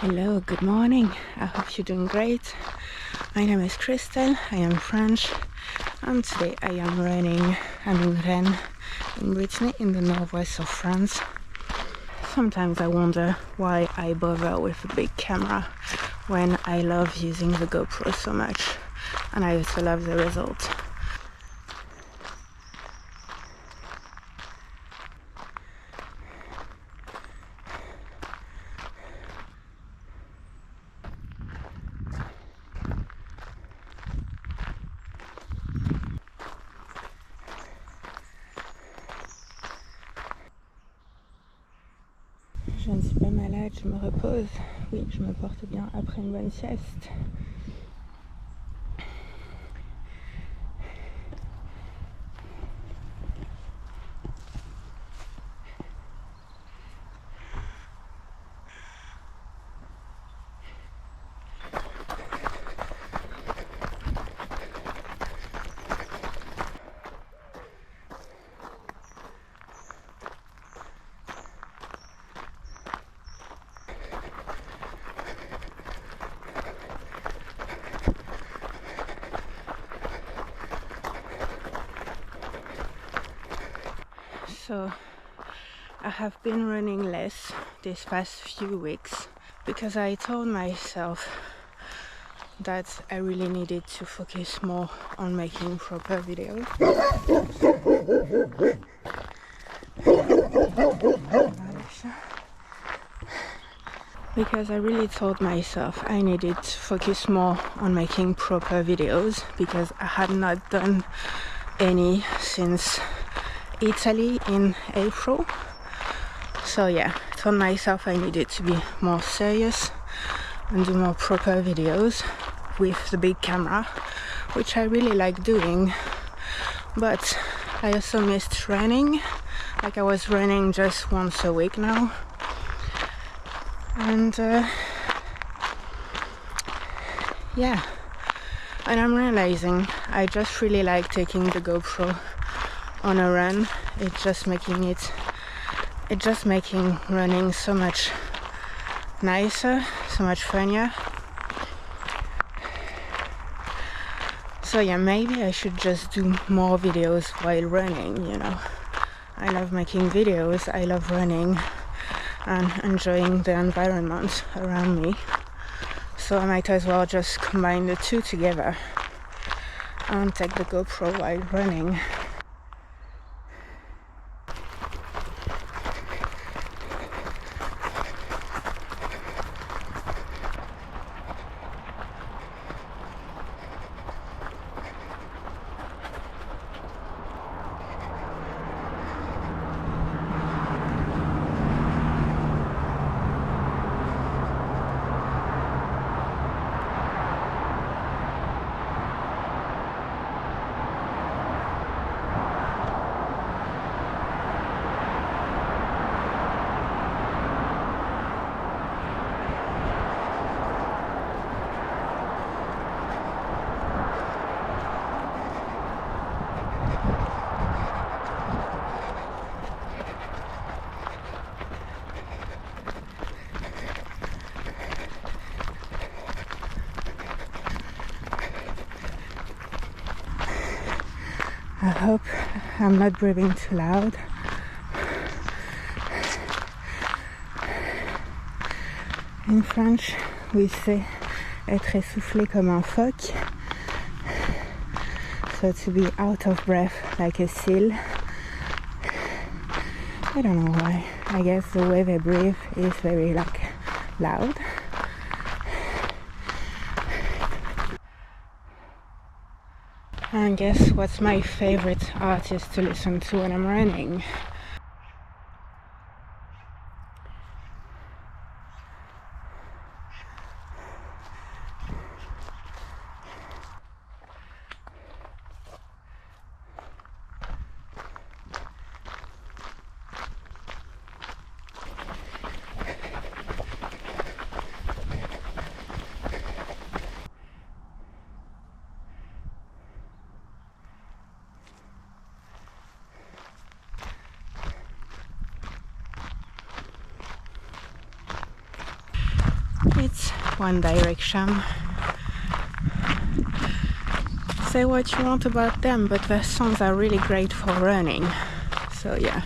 Hello, good morning. I hope you're doing great. My name is Christelle, I am French, and today I am running. I'm in Rennes, in Brittany, in the northwest of France. Sometimes I wonder why I bother with a big camera when I love using the GoPro so much, and I also love the result. Je ne suis pas malade, je me repose. Oui, je me porte bien après une bonne sieste. So I have been running less these past few weeks because I told myself that I really needed to focus more on making proper videos. Because I really told myself I needed to focus more on making proper videos because I had not done any since Italy in April. So yeah, I told myself I needed to be more serious and do more proper videos with the big camera, which I really like doing. But I also missed running. Like I was running just once a week now. And yeah, and I'm realizing I just really like taking the GoPro on a run. It's just making running so much nicer, so much funnier. So yeah, maybe I should just do more videos while running, you know. I love making videos, I love running and enjoying the environment around me. So I might as well just combine the two together and take the GoPro while running. I hope I'm not breathing too loud. In French, we say être essoufflé comme un phoque. So to be out of breath like a seal. I don't know why. I guess the way they breathe is very loud. And guess what's my favorite artist to listen to when I'm running? One Direction. Say what you want about them, but their songs are really great for running. So yeah.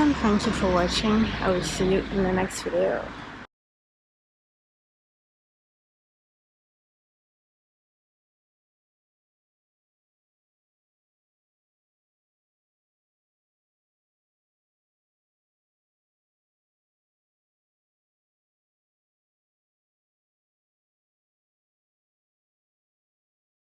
everyone, thank you for watching. I will see you in the next video.